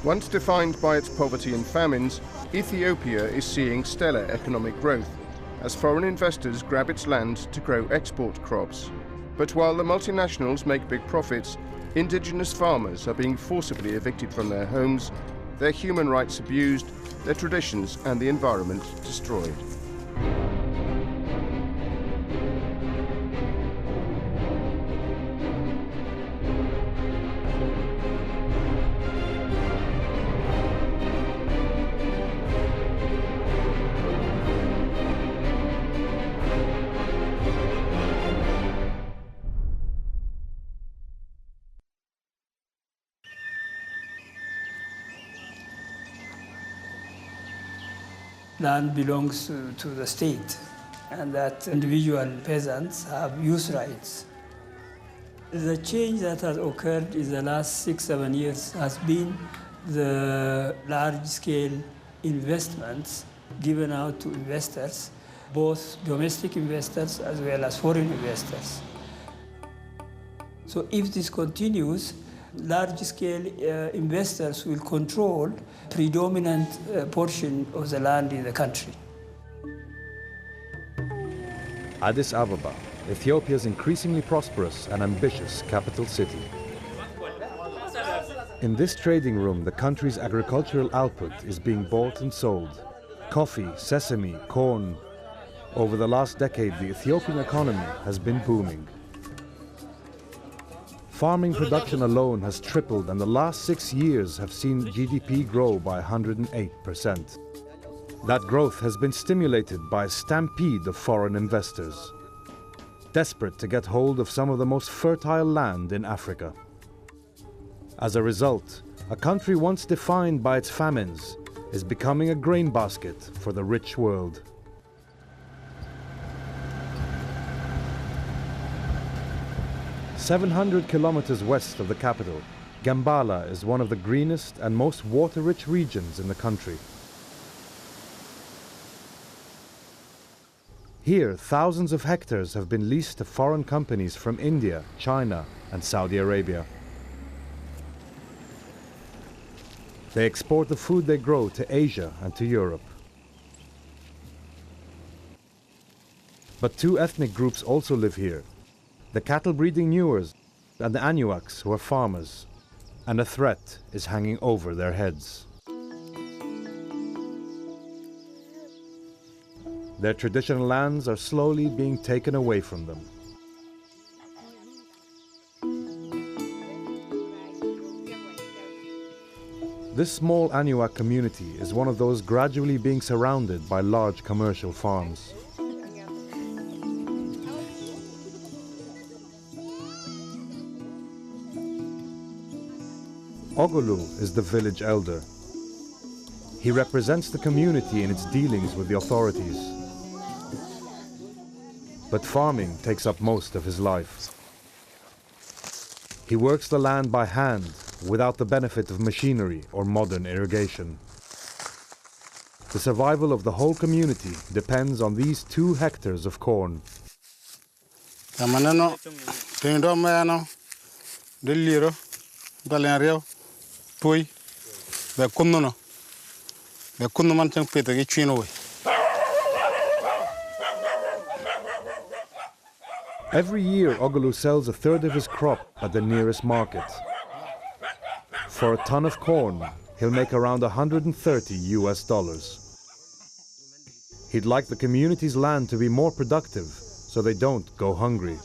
Once defined by its poverty and famines, Ethiopia is seeing stellar economic growth as foreign investors grab its land to grow export crops. But while the multinationals make big profits, indigenous farmers are being forcibly evicted from their homes, their human rights abused, their traditions and the environment destroyed. Land belongs to the state, and that individual peasants have use rights. The change that has occurred in the last 6-7 years has been the large-scale investments given out to investors, both domestic investors as well as foreign investors. So if this continues, large-scale investors will control predominant portion of the land in the country. Addis Ababa, Ethiopia's increasingly prosperous and ambitious capital city. In this trading room, the country's agricultural output is being bought and sold. Coffee, sesame, corn. Over the last decade, the Ethiopian economy has been booming. Farming production alone has tripled, and the last 6 years have seen GDP grow by 108%. That growth has been stimulated by a stampede of foreign investors, desperate to get hold of some of the most fertile land in Africa. As a result, a country once defined by its famines is becoming a grain basket for the rich world. "700 kilometers west of the capital, Gambala is one of the greenest and most water-rich regions in the country. Here, thousands of hectares have been leased to foreign companies from India, China, and Saudi Arabia. They export the food they grow to Asia and to Europe. But two ethnic groups also live here: the cattle-breeding Nuers and the Anuaks, who are farmers, and a threat is hanging over their heads. Their traditional lands are slowly being taken away from them. This small Anuak community is one of those gradually being surrounded by large commercial farms. Ogulu is the village elder. He represents the community in its dealings with the authorities. But farming takes up most of his life. He works the land by hand, without the benefit of machinery or modern irrigation. The survival of the whole community depends on these 2 hectares of corn. Every year, Ogulu sells a third of his crop at the nearest market. For a ton of corn, he'll make around $130 US. He'd like the community's land to be more productive so they don't go hungry.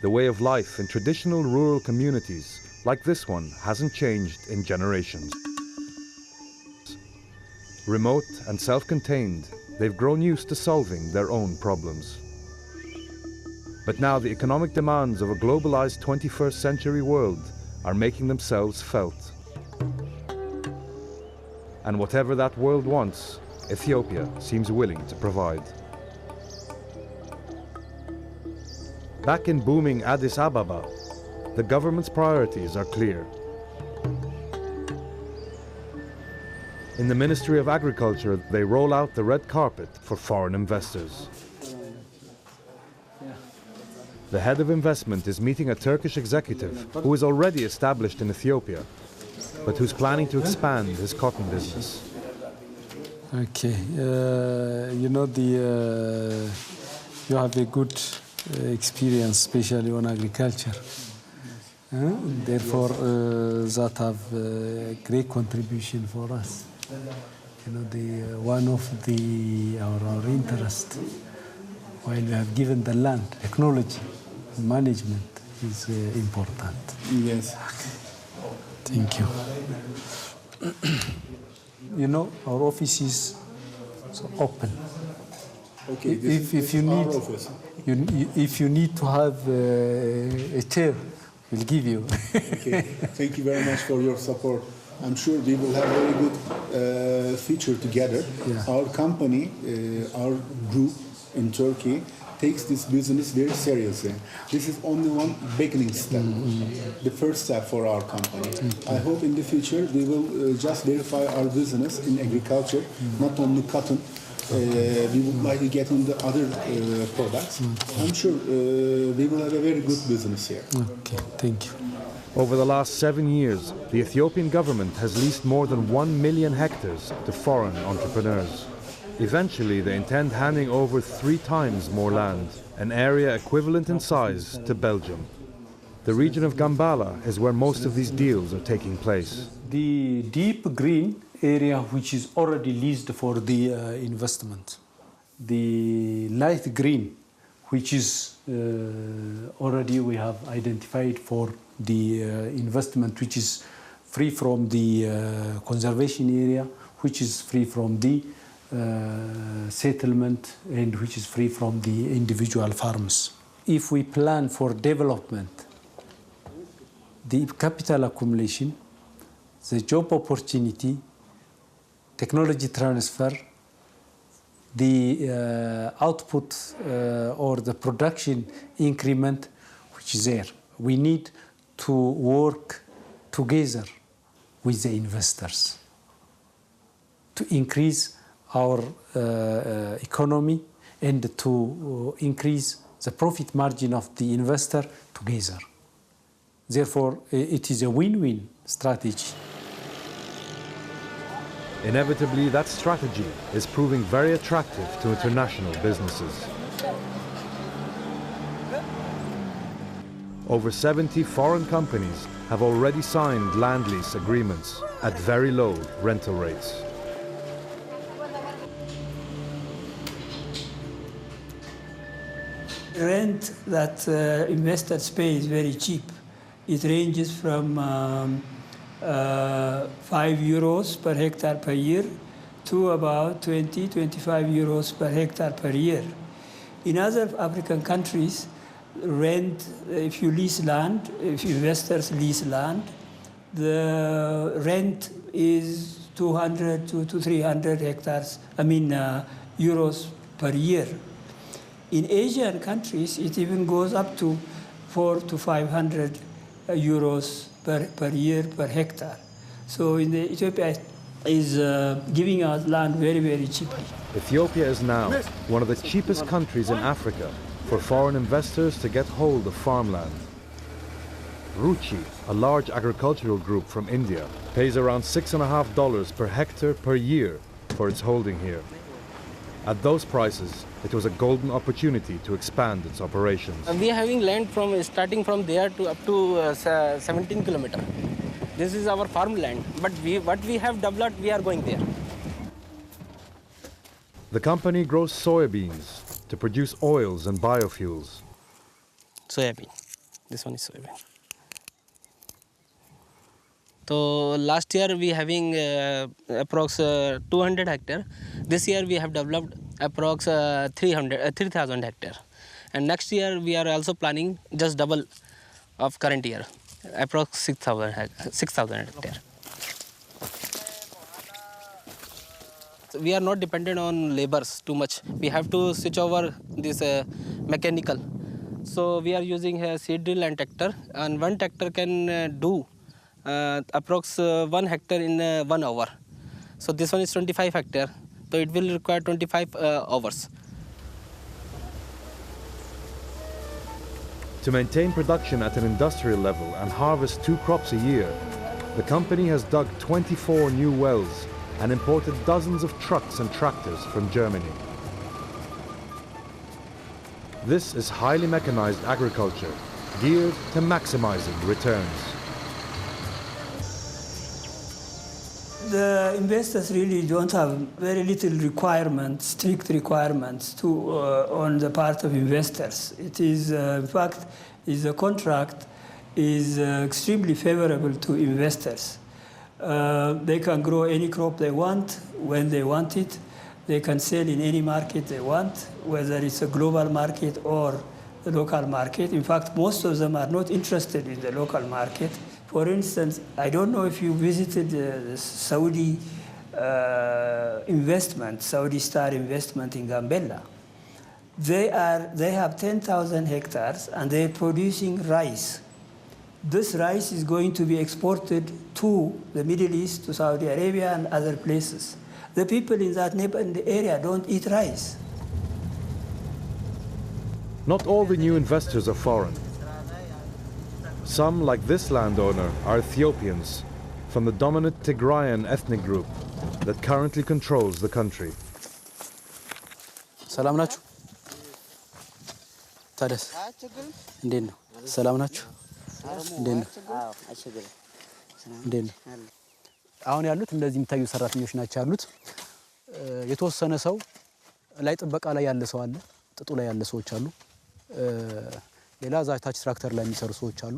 The way of life in traditional rural communities like this one hasn't changed in generations. Remote and self-contained, they've grown used to solving their own problems. But now the economic demands of a globalized 21st century world are making themselves felt. And whatever that world wants, Ethiopia seems willing to provide. Back in booming Addis Ababa, the government's priorities are clear. In the Ministry of Agriculture, they roll out the red carpet for foreign investors. The head of investment is meeting a Turkish executive who is already established in Ethiopia, but who's planning to expand his cotton business. Okay, you know, you have a good experience, especially on agriculture. Therefore, that have a great contribution for us. You know, one of our interest, while we have given the land, technology, management is important. Yes. Thank you. You know, our office is open. Okay. If you need, if you need to have a chair, we'll give you. Okay. Thank you very much for your support. I'm sure we will have a very good future together. Yeah. Our company, our group in Turkey, takes this business very seriously. This is only one beginning step, the first step for our company. I hope in the future we will just verify our business in agriculture, not only cotton. We would like to get in the other products. I'm sure we will have a very good business here. Okay, thank you. Over the last 7 years, the Ethiopian government has leased more than 1 million hectares to foreign entrepreneurs. Eventually, they intend handing over 3 times more land, an area equivalent in size to Belgium. The region of Gambala is where most of these deals are taking place. The deep green area, which is already leased for the investment. The light green, which is already we have identified for the investment, which is free from the conservation area, which is free from the settlement, and which is free from the individual farms. If we plan for development, the capital accumulation, the job opportunity, technology transfer, the output or the production increment, which is there. We need to work together with the investors to increase our economy and to increase the profit margin of the investor together. Therefore, it is a win-win strategy. Inevitably, that strategy is proving very attractive to international businesses. Over 70 foreign companies have already signed land lease agreements at very low rental rates. Rent that investors pay is very cheap. It ranges from 5 euros per hectare per year to about 20-25 euros per hectare per year. In other African countries, rent, if you lease land, if investors lease land, the rent is 200 to 300 euros per year. In Asian countries, it even goes up to 400 to 500 euros per year per hectare. So Ethiopia is giving us land very, very cheaply. Ethiopia is now one of the cheapest countries in Africa for foreign investors to get hold of farmland. Ruchi, a large agricultural group from India, pays around $6.50 per hectare per year for its holding here. At those prices, it was a golden opportunity to expand its operations. We are having land starting from there to up to 17 kilometers. This is our farmland, but what we have developed, we are going there. The company grows soybeans to produce oils and biofuels. Soybean. This one is soybean. So last year we having approx 200 hectare. This year we have developed approx 3,000 hectare. And next year we are also planning just double of current year, approx 6,000 hectare. We are not dependent on labors too much. We have to switch over this mechanical. So we are using a seed drill and tractor, and one tractor can do approx 1 hectare in 1 hour. So this one is 25 hectare, so it will require 25 hours. To maintain production at an industrial level and harvest 2 crops a year, the company has dug 24 new wells and imported dozens of trucks and tractors from Germany. This is highly mechanized agriculture, geared to maximizing returns. The investors really don't have very little requirements, strict requirements on the part of investors. It is, in fact, the contract is extremely favorable to investors. They can grow any crop they want, when they want it. They can sell in any market they want, whether it's a global market or the local market. In fact, most of them are not interested in the local market. For instance, I don't know if you visited the Saudi investment, Saudi Star investment in Gambella. They have 10,000 hectares and they're producing rice. This rice is going to be exported to the Middle East, to Saudi Arabia and other places. The people in that neighboring area don't eat rice. Not all the new investors are foreign. Some, like this landowner, are Ethiopians from the dominant Tigrayan ethnic group that currently controls the country. ሰላም ናችሁ? ታደስ እንዴት ነው? ሰላም ናችሁ? እንዴት ነው? እንዴት ነው? አሁን ያሉት እንደዚህ የሚታዩ ሰራተኞች ናቸው ያሉት። የተወሰነ ሰው ላይ ጥበቃ ላይ ያለ ሰው አለ፣ ጥጡ ላይ ያለ ሰዎች አሉ። ሌላ ታች ትራክተር ላይ የሚሰሩ ሰዎች አሉ።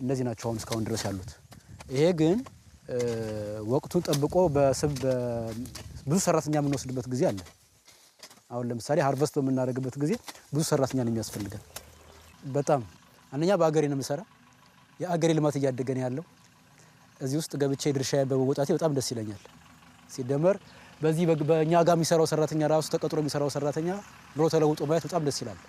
እነዚህ ናቸው አሁን እስካሁን ድረስ ያሉት። ይሄ ግን ወቅቱን ጠብቆ ብዙ ሰራተኛ የምንወስድበት ጊዜ አለ። አሁን ለምሳሌ ሃርቨስት በምናደርግበት ጊዜ ብዙ ሰራተኛ ነው የሚያስፈልገን። በጣም አንደኛ በአገሬ ነው የምሰራ። የአገሬ ልማት እያደገ ነው ያለው። እዚህ ውስጥ ገብቼ ድርሻዬን በመወጣቴ በጣም ደስ ይለኛል። ሲደመር በዚህ በእኛ ጋር የሚሰራው ሰራተኛ ራሱ ተቀጥሮ የሚሰራው ሰራተኛ ኑሮ ተለውጦ ማየት በጣም ደስ ይላል።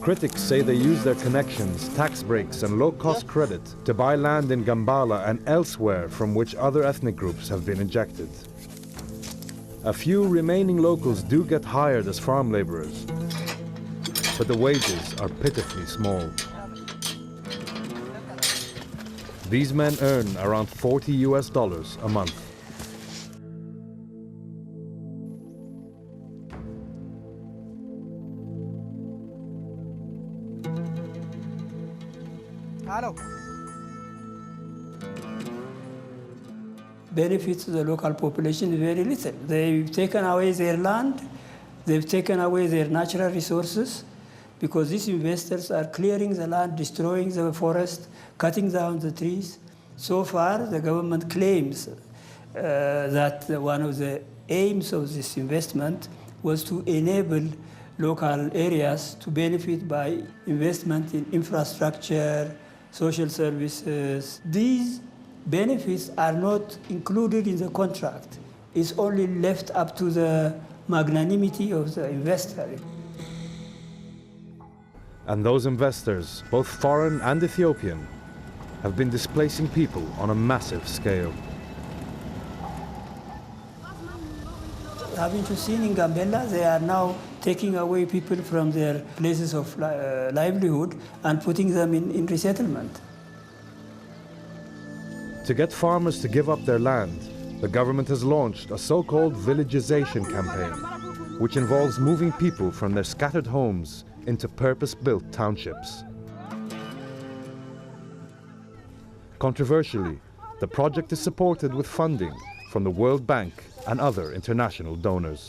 Critics say they use their connections, tax breaks and low-cost credit to buy land in Gambala and elsewhere from which other ethnic groups have been ejected. A few remaining locals do get hired as farm laborers, but the wages are pitifully small. These men earn around $40 a month. Hello. Benefit to the local population is very little. They've taken away their land, they've taken away their natural resources, because these investors are clearing the land, destroying the forest, cutting down the trees. So far, the government claims that one of the aims of this investment was to enable local areas to benefit by investment in infrastructure, social services. These benefits are not included in the contract. It's only left up to the magnanimity of the investor. And those investors, both foreign and Ethiopian, have been displacing people on a massive scale. Having seen in Gambella, they are now taking away people from their places of livelihood and putting them in resettlement. To get farmers to give up their land, the government has launched a so-called villagization campaign, which involves moving people from their scattered homes into purpose-built townships. Controversially, the project is supported with funding from the World Bank and other international donors.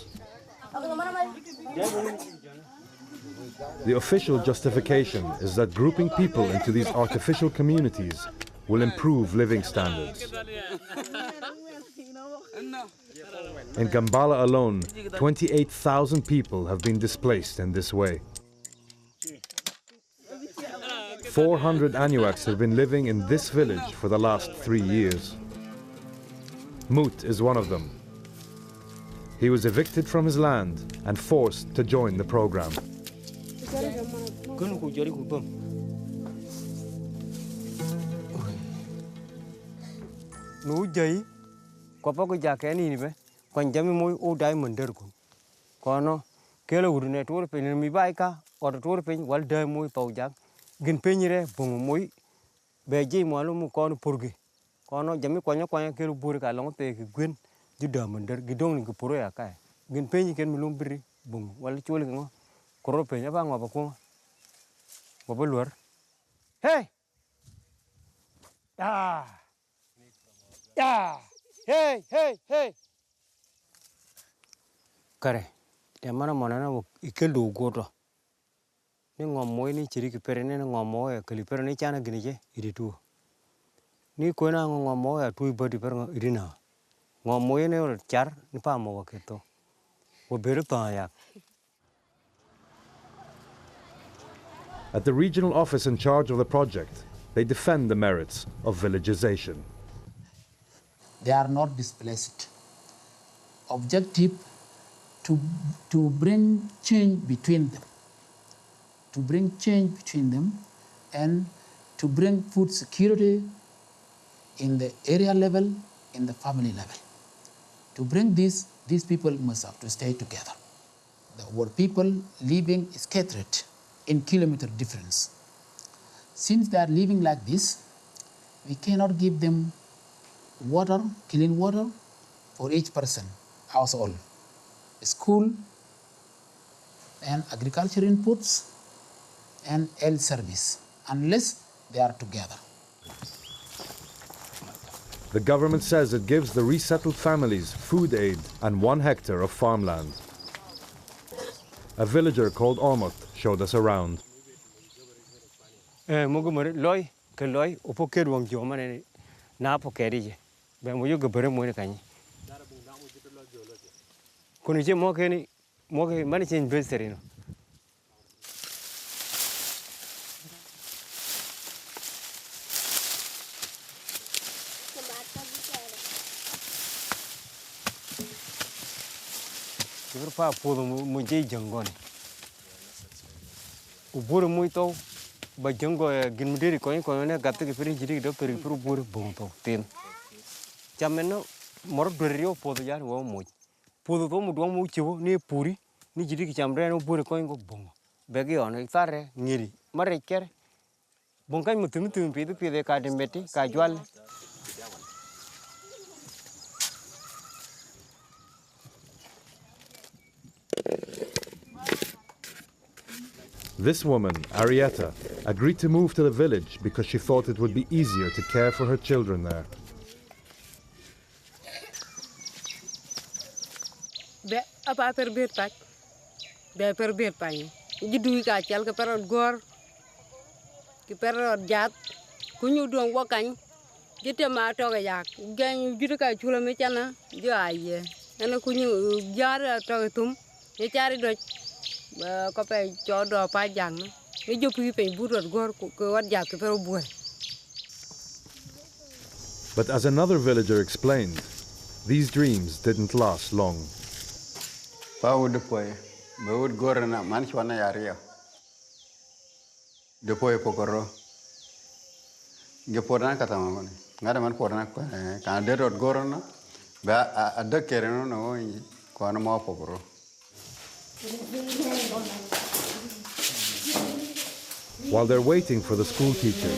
The official justification is that grouping people into these artificial communities will improve living standards. In Gambala alone, 28,000 people have been displaced in this way. 400 Anuaks have been living in this village for the last 3 years. Moot is one of them. He was evicted from his land and forced to join the program. Hey! Ah! Yeah! Hey! Hey! Hey! Kare, yamana monana ikelu goto. Ni ngomoy ni chiri kipere ni ngomoy kalipere ni chana ginije iritu. Ni kona ngomoy atu body per irina. Ngomoy ne char ni pa mo keto. Wo beru ta ya. At the regional office in charge of the project, they defend the merits of villagization. They are not displaced. Objective to bring change between them. To bring change between them and to bring food security in the area level, in the family level. To bring this, these people must have to stay together. Our people living scattered in kilometer difference. Since they are living like this, we cannot give them water, clean water for each person, household, school, and agriculture inputs, and health service, unless they are together. The government says it gives the resettled families food aid and 1 hectare of farmland. A villager called Ormot showed us around. Ubur muito bajango ginmudiri koi ne gatte ke peri jiri do peri puru bur bonto tin chameno mor berio podo jar wo mo podo to mu do mu chivo ni puri ni jiri ki chamre no bur koi go bongo begi on tare ngiri mare ker bonkai mutum pidu pide ka dembeti ka jwal. This woman, Arietta, agreed to move to the village because she thought it would be easier to care for her children there. But as another villager explained, these dreams didn't last long. While they're waiting for the school teacher,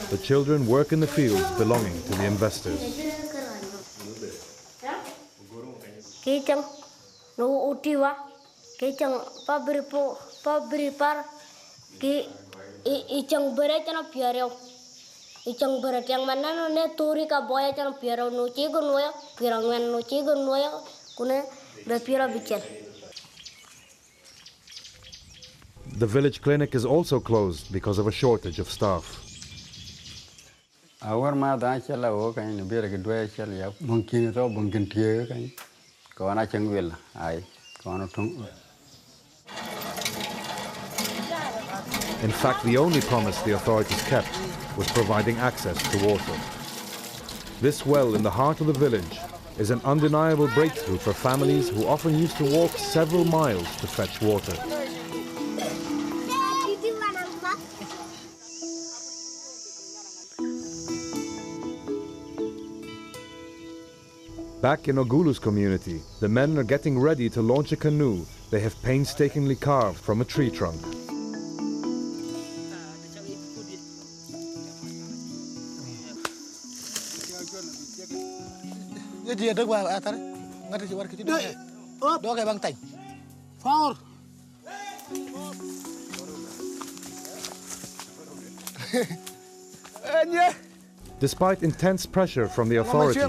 the children work in the fields belonging to the investors. the village clinic is also closed because of a shortage of staff. In fact, the only promise the authorities kept was providing access to water. This well in the heart of the village is an undeniable breakthrough for families who often used to walk several miles to fetch water. Back in Ogulu's community, the men are getting ready to launch a canoe they have painstakingly carved from a tree trunk. Despite intense pressure from the authorities,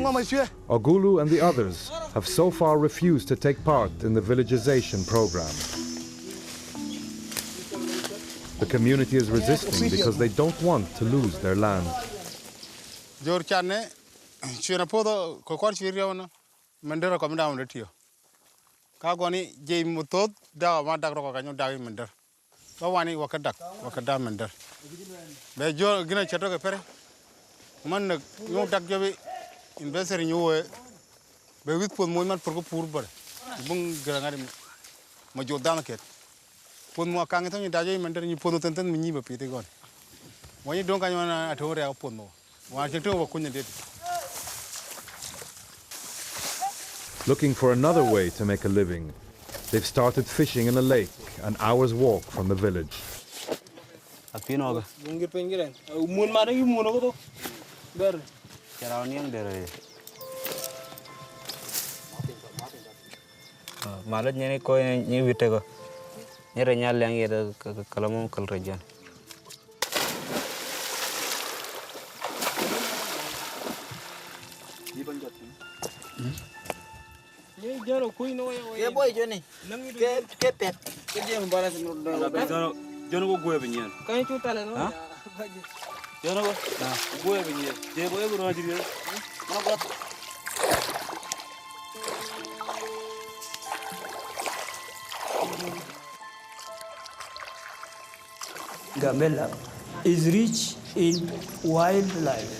Ogulu and the others have so far refused to take part in the villagization program. The community is resisting because they don't want to lose their land. Man no tak jobi investor nyowe be wit pon moy man porko pour bare bung grangari ma jodana ket pon mo kangi tan dajo man der ni pon tan tan ni ba pite gon woni don ka nyona atore ya pon mo wa jekto ba kunya det. Looking for another way to make a living, they've started fishing in a lake an hour's walk from the village. Apinoga ngir pengiren mun ma ngi mun ko to ber charawniam dere malat nyene ko ni wite ko nyere nyal yang yeda kalamum kal rejan ye jaro kuy no ye boy joni ke pet ke jem baras no do jono go goye benyen kay chutale no jono go goye benyen je boye go rajiri ma got Gambella is rich in wildlife.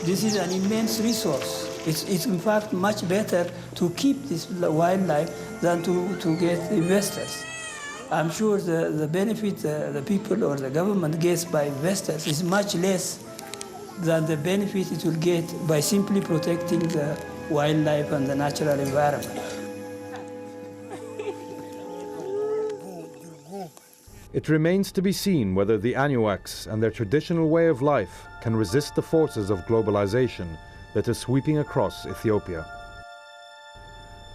This is an immense resource. It's in fact much better to keep this wildlife than to get investors. I'm sure the benefit the people or the government gets by investors is much less than the benefit it will get by simply protecting the wildlife and the natural environment. It remains to be seen whether the Anuaks and their traditional way of life can resist the forces of globalization that are sweeping across Ethiopia.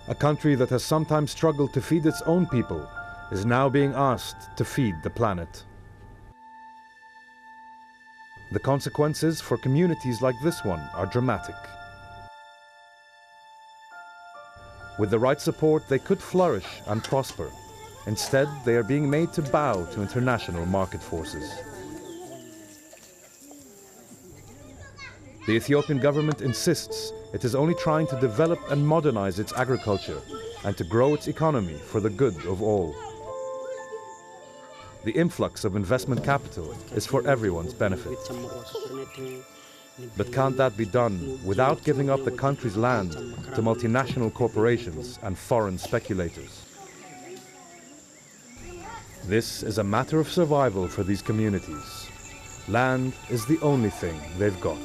A country that has sometimes struggled to feed its own people is now being asked to feed the planet. The consequences for communities like this one are dramatic. With the right support, they could flourish and prosper. Instead, they are being made to bow to international market forces. The Ethiopian government insists it is only trying to develop and modernize its agriculture and to grow its economy for the good of all. The influx of investment capital is for everyone's benefit. But can't that be done without giving up the country's land to multinational corporations and foreign speculators? This is a matter of survival for these communities. Land is the only thing they've got.